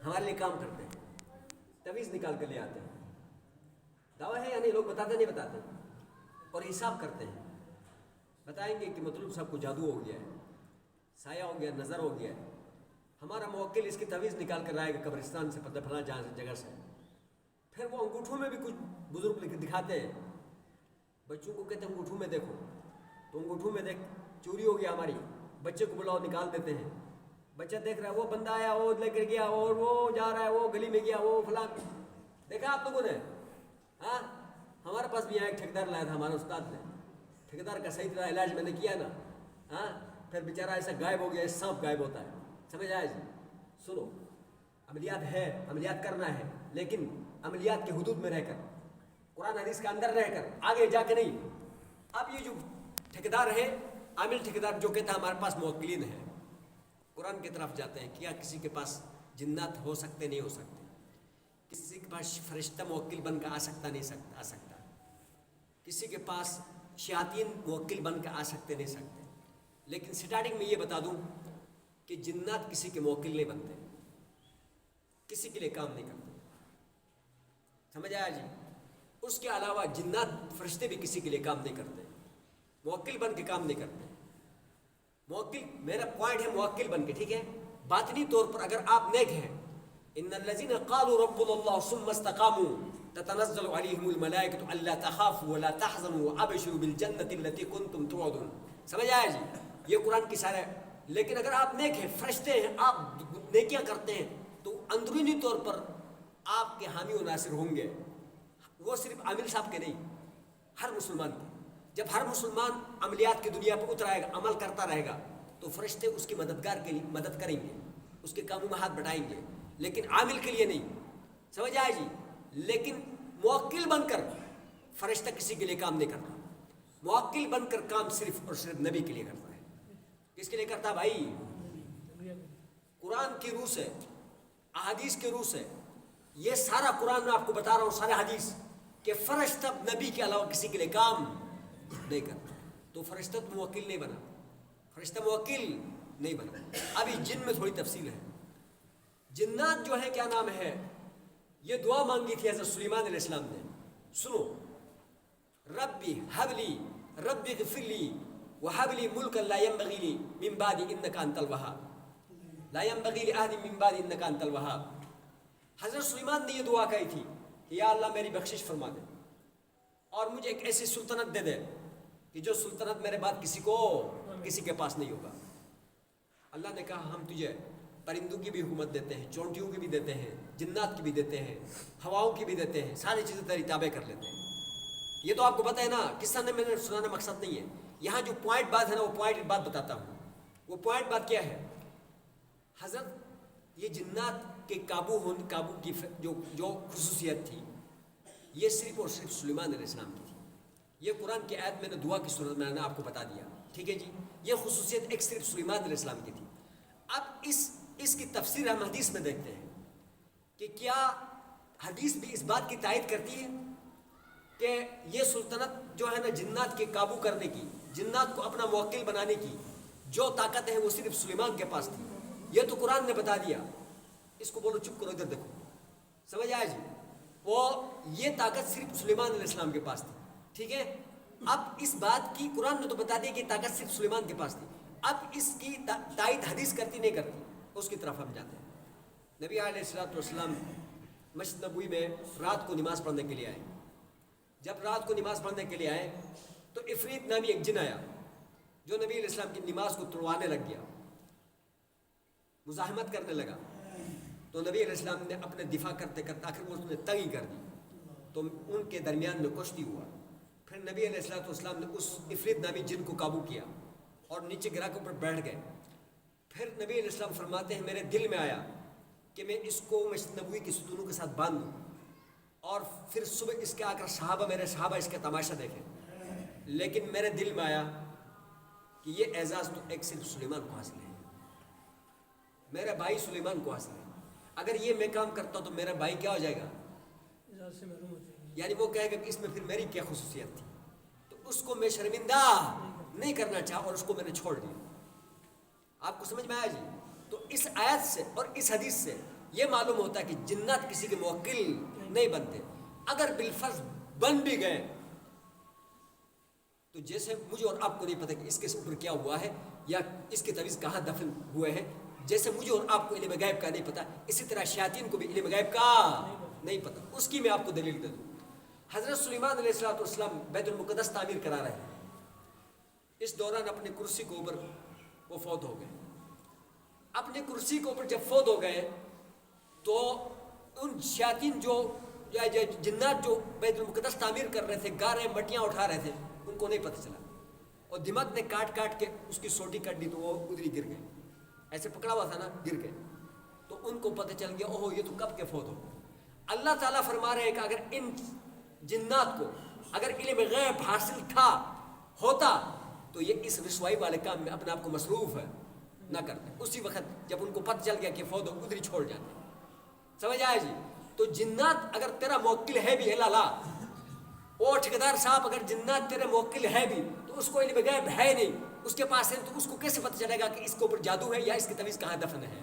ہمارے لیے کام کرتے ہیں، تویز نکال کر لے آتے ہیں. دعویٰ ہے یا نہیں؟ لوگ بتاتے نہیں بتاتے؟ اور حساب کرتے ہیں، بتائیں گے کہ مطلوب صاحب کو جادو ہو گیا ہے، سایہ ہو گیا، نظر ہو گیا ہے. ہمارا موکل اس کی تویز نکال کر لائے گا قبرستان سے، پتہ فلاں جگہ سے. پھر وہ انگوٹھوں میں بھی کچھ بزرگ دکھاتے ہیں، بچوں کو کہتے ہیں انگوٹھوں میں دیکھو، تو انگوٹھوں میں دیکھ چوری ہو گیا ہماری، بچے کو بلاؤ نکال دیتے ہیں. بچہ دیکھ رہا ہے وہ بندہ آیا، وہ لے کر گیا، اور وہ جا رہا ہے، وہ گلی میں گیا، وہ فلاں. دیکھا آپ لوگوں نے؟ ہاں، ہمارے پاس بھی یہاں ایک ٹھیکیدار لایا تھا ہمارے استاد نے. ٹھیکیدار کا صحیح طرح علاج میں نے کیا نا، ہاں، پھر بیچارہ ایسا غائب ہو گیا، سانپ غائب ہوتا ہے. سمجھ آیا جی؟ سنو، عملیات ہے، عملیات کرنا ہے، لیکن عملیات کے حدود میں رہ کر، قرآن حدیث کے اندر رہ کر، آگے جا کے نہیں. اب یہ جو ٹھیکیدار ہے، عامل ٹھیکیدار جو کہتا ہے ہمارے پاس موکلین ہے، قرآن کی طرف جاتے ہیں. کیا کسی کے پاس جنات ہو سکتے؟ نہیں ہو سکتے. کسی کے پاس فرشتہ موکل بن کر آ سکتا؟ نہیں آ سکتا. کسی کے پاس شیاطین موکل بن کر آ سکتے؟ نہیں سکتے. لیکن سٹارٹنگ میں یہ بتا دوں کہ جنات کسی کے موکل نہیں بنتے، کسی کے لیے کام نہیں کرتے. سمجھ آیا جی؟ اس کے علاوہ جنات فرشتے بھی کسی کے لیے کام نہیں کرتے، موکل بن کے کام نہیں کرتے. موکل، میرا پوائنٹ ہے موکل بن کے، ٹھیک ہے؟ باطنی طور پر اگر آپ نیک ہیں، ان الذين قالوا ربنا الله ثم استقاموا تتنزل عليهم الملائكة الا تخافوا ولا تحزنوا وابشروا بالجنة التي كنتم توعدون. سمجھ آیا جی؟ یہ قرآن کی سارے. لیکن اگر آپ نیک ہیں، فرشتے ہیں، آپ نیکیاں کرتے ہیں، تو اندرونی طور پر آپ کے حامی و ناصر ہوں گے. وہ صرف عامل صاحب کے نہیں، ہر مسلمان کے. جب ہر مسلمان عملیات کی دنیا پہ اتر آئے گا، عمل کرتا رہے گا، تو فرشتے اس کی مددگار کے لیے مدد کریں گے، اس کے کاموں میں ہاتھ بٹائیں گے، لیکن عامل کے لیے نہیں. سمجھ آئے جی؟ لیکن موکل بن کر فرشتہ کسی کے لیے کام نہیں کرتا. موکل بن کر کام صرف اور صرف نبی کے لیے کرتا ہے. کس کے لیے کرتا بھائی؟ قرآن کی روح سے، احادیث کے روح سے. یہ سارا قرآن میں آپ کو بتا رہا ہوں، سارے حدیث، کہ فرشتہ نبی کے علاوہ کسی کے لیے کام نہیں کرتا. تو فرشتہ تو موکل نہیں بنا، فرشتہ موکل نہیں بنا. ابھی جن میں تھوڑی تفصیل ہے. جنات جو ہے، کیا نام ہے، یہ دعا مانگی تھی حضرت سلیمان علیہ السلام نے. سنو، ربی حبلی، ربی اغفر لی وحبلی ملکا لا ينبغی لی من بعدی انک انت الوہاب، لا ينبغی لأحد من بعدی انک انت الوہاب. حضرت سلیمان نے یہ دعا کہی تھی کہ یا اللہ میری بخشش فرما دے، اور مجھے ایک ایسی سلطنت دے دے کہ جو سلطنت میرے بعد کسی کے پاس نہیں ہوگا. اللہ نے کہا ہم تجھے پرندوں کی بھی حکومت دیتے ہیں، چونٹیوں کی بھی دیتے ہیں، جنات کی بھی دیتے ہیں، ہواؤں کی بھی دیتے ہیں، ساری چیزیں تیری تابع کر لیتے ہیں. یہ تو آپ کو پتہ ہے نا، قصہ نے میں نے سنانا مقصد نہیں ہے. یہاں جو پوائنٹ بات ہے نا، وہ پوائنٹ بات بتاتا ہوں. وہ پوائنٹ بات کیا ہے؟ حضرت یہ جنات کے قابو کی جو خصوصیت تھی، یہ صرف اور صرف سلیمان علیہ السلام کی تھی. یہ قرآن کی آیت میں نے دعا کی صورت میں نے آپ کو بتا دیا، ٹھیک ہے جی؟ یہ خصوصیت ایک صرف سلیمان علیہ السلام کی تھی. اب اس کی تفسیر ہم حدیث میں دیکھتے ہیں کہ کیا حدیث بھی اس بات کی تائید کرتی ہے کہ یہ سلطنت جو ہے نا جنات کے قابو کرنے کی، جنات کو اپنا موکل بنانے کی جو طاقت ہے وہ صرف سلیمان کے پاس تھی. یہ تو قرآن نے بتا دیا. اس کو بولو چپ کرو، ادھر دیکھو. سمجھ آیا جی؟ وہ یہ طاقت صرف سلیمان علیہ السلام کے پاس تھی، ٹھیک ہے؟ اب اس بات کی قرآن نے تو بتا دیا کہ طاقت صرف سلیمان کے پاس تھی. اب اس کی تائید حدیث کرتی نہیں کرتی، اس کی طرف ہم جاتے ہیں. نبی علیہ الصلوۃ والسلام مسجد نبوی میں رات کو نماز پڑھنے کے لیے آئے. جب رات کو نماز پڑھنے کے لیے آئے تو عفریت نامی ایک جن آیا جو نبی علیہ السلام کی نماز کو توڑوانے لگ گیا، مزاحمت کرنے لگا. تو نبی علیہ السلام نے اپنے دفاع کرتے کرتے آخر وہ اس نے تنگی کر دی، تو ان کے درمیان میں کشتی ہوا. پھر نبی علیہ الصلوۃ والسلام نے اس عفریت نامی جن کو قابو کیا اور نیچے گرا کے اوپر بیٹھ گئے. پھر نبی علیہ السلام فرماتے ہیں میرے دل میں آیا کہ میں اس کو مسجد نبوی کی ستونوں کے ساتھ باندھ دوں اور پھر صبح اس کے آ کر میرے صحابہ اس کا تماشا دیکھیں. لیکن میرے دل میں آیا کہ یہ اعزاز تو ایک صرف سلیمان کو حاصل ہے، میرے بھائی سلیمان کو حاصل ہے. اگر یہ میں کام کرتا ہوں تو میرا بھائی کیا ہو جائے گا؟ یعنی وہ کہے گا کہ اس میں پھر میری کیا خصوصیت تھی. تو اس کو میں شرمندہ نہیں کرنا چاہا اور اس کو میں نے چھوڑ دیا. آپ کو سمجھ میں آیا جی؟ تو اس آیت سے اور اس حدیث سے یہ معلوم ہوتا ہے کہ جنات کسی کے موکل نہیں بنتے. اگر بالفرض بن بھی گئے تو جیسے مجھے اور آپ کو نہیں پتہ کہ اس کے اوپر کیا ہوا ہے یا اس کے تعویذ کہاں دفن ہوئے ہیں، جیسے مجھے اور آپ کو علم غیب کا نہیں پتہ، اسی طرح شیاطین کو بھی علم غیب کا نہیں پتہ. اس کی میں آپ کو دلیل دے دوں. حضرت سلیمان علیہ السلام بیت المقدس تعمیر کرا رہے ہیں. اس دوران اپنی کرسی کے اوپر وہ فوت ہو گئے. اپنی کرسی کے اوپر جب فوت ہو گئے تو ان شیاطین جو یا جنات جو بیت المقدس تعمیر کر رہے تھے، گا رہے مٹیاں اٹھا رہے تھے، ان کو نہیں پتہ چلا اور دماغ نے کاٹ کاٹ کے اس کی سوٹی کٹ دی تو وہ ادھر ہی گر گئے. ایسے پکڑا ہوا تھا نا، گر گئے. تو ان کو پتہ چل گیا اوہ یہ تو کب کے فوت ہو گئے. اللہ تعالیٰ فرما رہے ہیں کہ اگر ان جنات کو اگر علم غیب حاصل تھا ہوتا تو یہ اس رسوائی والے کام میں اپنے آپ کو مصروف ہے نہ کرتے. اسی وقت جب ان کو پتہ چل گیا کہ فوت ہو ادھر ہی چھوڑ جاتے. سمجھ آیا جی؟ تو جنات اگر تیرا موکل ہے بھی لا او ٹھیکیدار صاحب، اگر جنات تیرے موکل ہے بھی تو اس کو علم غیب ہے نہیں، اس کے پاس ہے، تو اس کو کیسے پتہ چلے گا کہ اس کے اوپر جادو ہے یا اس کی تعویذ کہاں دفن ہے؟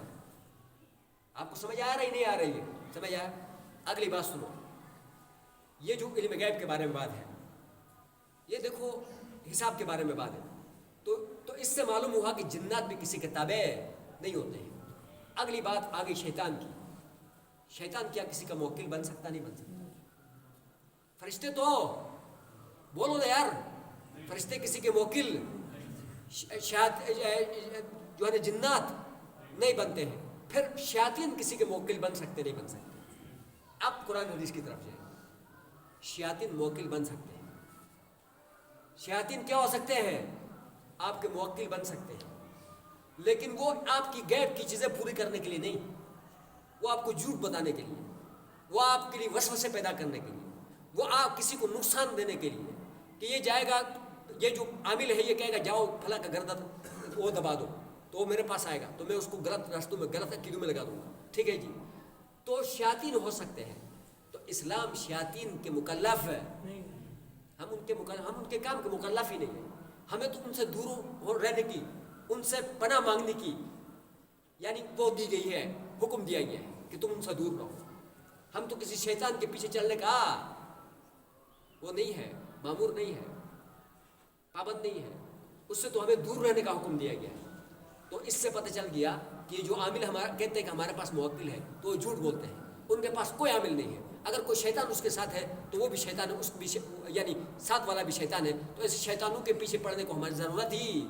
آپ کو سمجھ آ رہی نہیں آ رہی ہے؟ سمجھ آیا؟ اگلی بات سنو. یہ جو علم غیب کے بارے میں بات ہے، یہ دیکھو حساب کے بارے میں بات ہے. تو اس سے معلوم ہوا کہ جنات بھی کسی کے تابع نہیں ہوتے ہیں. اگلی بات آگئی شیطان کی. شیطان کیا کسی کا موکل بن سکتا؟ نہیں بن سکتا. فرشتے تو بولو نا یار، فرشتے کسی کے موکل جو ہے جنات نہیں بنتے ہیں. پھر شیاطین کسی کے موکل بن سکتے نہیں بن سکتے؟ اب قرآن حدیث کی طرف جائیں. شیاطین موکل بن سکتے ہیں. شیاطین کیا ہو سکتے ہیں؟ آپ کے موکل بن سکتے ہیں، لیکن وہ آپ کی غیب کی چیزیں پوری کرنے کے لیے نہیں. وہ آپ کو جھوٹ بتانے کے لیے، وہ آپ کے لیے وسوسے پیدا کرنے کے لیے، وہ آپ کسی کو نقصان دینے کے لیے کہ یہ جائے گا، یہ جو عامل ہے یہ کہے گا جاؤ پھلا کا گردن وہ دبا دو تو وہ میرے پاس آئے گا تو میں اس کو غلط راستوں میں غلط عقیدوں میں لگا دوں گا. ٹھیک ہے جی؟ تو شیاطین ہو سکتے ہیں. تو اسلام شیاطین کے مکلف ہے. ہم ان کے کام کے مکلف ہی نہیں ہیں. ہمیں تو ان سے دور رہنے کی، ان سے پناہ مانگنے کی یعنی وہ دی گئی ہے، حکم دیا گیا ہے کہ تم ان سے دور رہو. ہم تو کسی شیطان کے پیچھے چلنے کا وہ نہیں ہے، مامور نہیں ہے، پابند نہیں ہے. اس سے تو ہمیں دور رہنے کا حکم دیا گیا ہے. تو اس سے پتہ چل گیا کہ جو عامل ہمارا کہتے ہیں کہ ہمارے پاس موکل ہے تو وہ جھوٹ بولتے ہیں. ان کے پاس کوئی عامل نہیں ہے. اگر کوئی شیطان اس کے ساتھ ہے تو وہ بھی شیطان ہے، اس بھی یعنی ساتھ والا بھی شیطان ہے. تو ایسے شیطانوں کے پیچھے پڑنے کو ہماری ضرورت ہی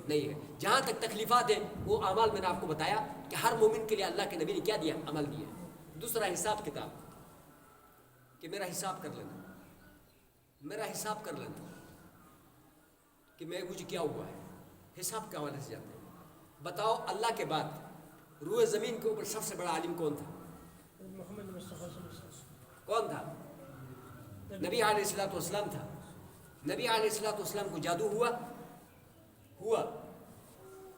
نہیں ہے. جہاں تک تکلیفات ہیں وہ اعمال میں نے آپ کو بتایا کہ ہر مومن کے لیے اللہ کے نبی نے کیا دیا؟ عمل دیا. دوسرا حساب کتاب، کہ میرا حساب کر لینا، میرا حساب کر لینا کہ مجھے کیا ہوا ہے. حساب کے حوالے سے جاتے ہیں. بتاؤ اللہ کے بعد روئے زمین کے اوپر سب سے بڑا عالم کون تھا؟ محمد مصطفیٰ صلی اللہ علیہ وسلم. کون تھا؟ نبی علیہ الصلوۃ والسلام تھا. نبی علیہ الصلوۃ والسلام کو جادو ہوا.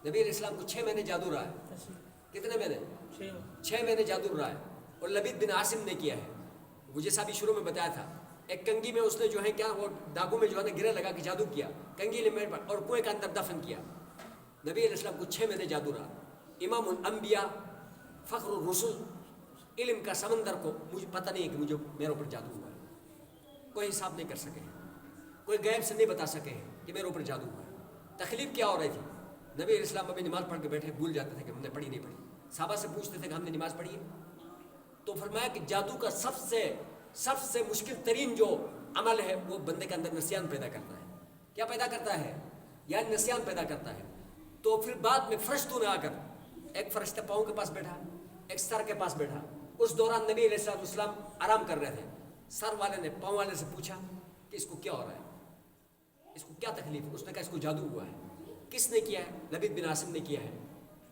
نبی علیہ السلام کو 6 مہینے جادو رہا ہے. کتنے مہینے؟ 6 مہینے جادو رہا ہے. اور لبید بن عاصم نے کیا ہے، وہ جیسا بھی شروع میں بتایا تھا، ایک کنگھی میں اس نے جو ہے کیا وہ داغوں میں جو ہے گرے لگا کے جادو کیا، کنگھی لے اور کنویں کے اندر دفن کیا. نبی علیہ السلام کو 6 مہینے جادو رہا. امام الانبیاء، فخر الرسل، علم کا سمندر کو مجھے پتہ نہیں ہے کہ مجھے میرے اوپر جادو ہوا ہے. کوئی حساب نہیں کر سکے ہیں، کوئی غیب سے نہیں بتا سکے ہیں کہ میرے اوپر جادو ہوا ہے. تکلیف کیا ہو رہی تھی؟ نبی علیہ السلام ابھی نماز پڑھ کے بیٹھے بھول جاتے تھے کہ ہم نے پڑھی نہیں پڑھی. صحابہ سے پوچھتے تھے کہ ہم نے نماز پڑھی ہے. تو فرمایا کہ جادو کا سب سے مشکل ترین جو عمل ہے وہ بندے کے اندر نسیان پیدا کرتا ہے. کیا پیدا کرتا ہے؟ یعنی نسیان پیدا کرتا ہے. تو پھر بعد میں فرشتوں نے آ کر، ایک فرشتہ پاؤں کے پاس بیٹھا، ایک سر کے پاس بیٹھا. اس دوران نبی علیہ السلام آرام کر رہے تھے. سر والے نے پاؤں والے سے پوچھا کہ اس کو کیا ہو رہا ہے، اس کو کیا تکلیف ہے؟ اس نے کہا اس کو جادو ہوا ہے. کس نے کیا ہے؟ لبید بن عاصم نے کیا ہے.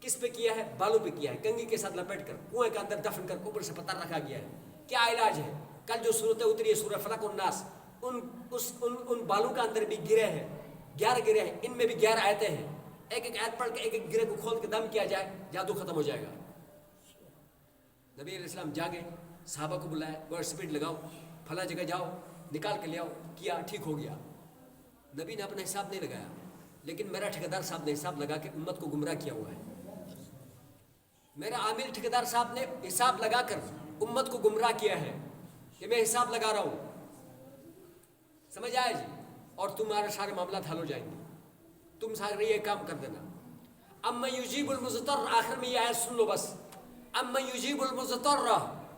کس پہ کیا ہے؟ بالوں پہ کیا ہے، کنگھی کے ساتھ لپیٹ کر کنویں کے اندر دفن کر اوپر سے پتھر رکھا گیا ہے. کیا علاج ہے؟ کل جو صورتیں اتری ہے سورہ فلق والناس، ان بالوں کے اندر بھی گرے ہیں، 11 گرے ہیں، ان میں بھی 11 آیتیں ہیں. ایک ایک آیت پڑھ کے ایک ایک گرے کو کھول کے دم کیا جائے، جادو ختم ہو جائے گا. نبی علیہ السلام جاگے، صحابہ کو بلایا، گوڑ سپیڈ لگاؤ، پھلا جگہ جاؤ، نکال کے لے آؤ. کیا، ٹھیک ہو گیا. نبی نے اپنا حساب نہیں لگایا، لیکن میرا ٹھیکیدار صاحب نے حساب لگا کے امت کو گمراہ کیا ہوا ہے. میرا عامل ٹھیکیدار صاحب نے حساب لگا کر امت کو گمراہ کیا ہے کہ میں حساب لگا رہا ہوں, سمجھ آئے جی, اور تمہارے سارے معاملات حل ہو جائیں گے, تم سارے یہ کام کر دینا. اما یجیب المضطر, آخر میں یہ آیت سن لو بس. اما یجیب المضطر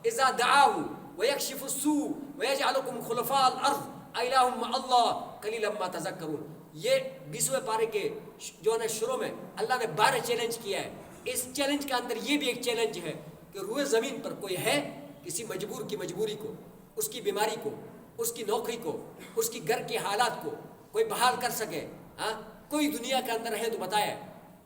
اذا دعاه ويكشف السوء ويجعلكم خلفاء الارض الہ مع اللہ قلیلا ما تذکرون. یہ 20ویں پارے کے جو ہے شروع میں اللہ نے 12 چیلنج کیا ہے. اس چیلنج کے اندر یہ بھی ایک چیلنج ہے کہ روئے زمین پر کوئی ہے کسی مجبور کی مجبوری کو, اس کی بیماری کو, اس کی نوکری کو, اس کی گھر کے حالات کو کوئی بحال کر سکے. ہاں, کوئی دنیا کے اندر ہے تو بتائے,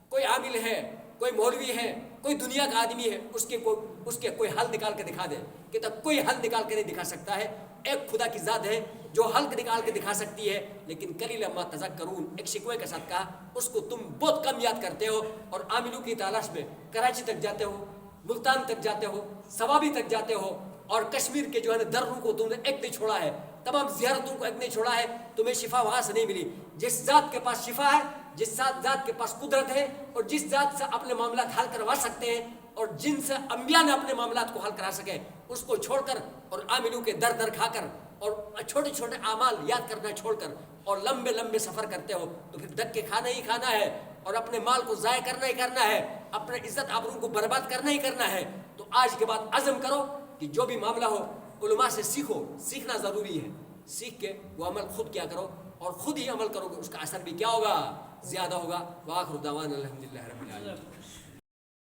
کوئی عامل ہے, کوئی مولوی ہے, کوئی دنیا کا آدمی ہے, اس کے کوئی حل نکال کے دکھا دے. کہ تب کوئی حل نکال کے نہیں دکھا سکتا ہے. ایک خدا کی ذات ہے جو حل نکال کے دکھا سکتی ہے, لیکن قلیلا ما تذکرون ایک شکوے کے ساتھ کہا, اس کو تم بہت کم یاد کرتے ہو. اور عاملوں کی تلاش میں کراچی تک جاتے ہو, ملتان تک جاتے ہو, سوابی تک جاتے ہو, اور کشمیر کے جو ہے دروں کو تم نے ایک نہیں چھوڑا ہے, تمام زیارتوں کو ایک نہیں چھوڑا ہے. تمہیں شفا وہاں سے نہیں ملی. جس ذات کے پاس شفا ہے, جس ذات کے پاس قدرت ہے, اور جس ذات سے اپنے معاملات حل کروا سکتے ہیں, اور جن سے انبیاء نے اپنے معاملات کو حل کرا سکے, اس کو چھوڑ کر اور عاملوں کے در کھا کر اور چھوٹے چھوٹے اعمال یاد کرنا چھوڑ کر اور لمبے لمبے سفر کرتے ہو, تو پھر دھکے کھانا ہی کھانا ہے, اور اپنے مال کو ضائع کرنا ہی کرنا ہے, اپنے عزت آبرو کو برباد کرنا ہی کرنا ہے. تو آج کے بعد عزم کرو کہ جو بھی معاملہ ہو علماء سے سیکھو, سیکھنا ضروری ہے. سیکھ کے وہ عمل خود کیا کرو, اور خود ہی عمل کرو گے, اس کا اثر بھی کیا ہوگا, زیادہ ہوگا. وآخر دعوانا الحمدللہ رب العالمین.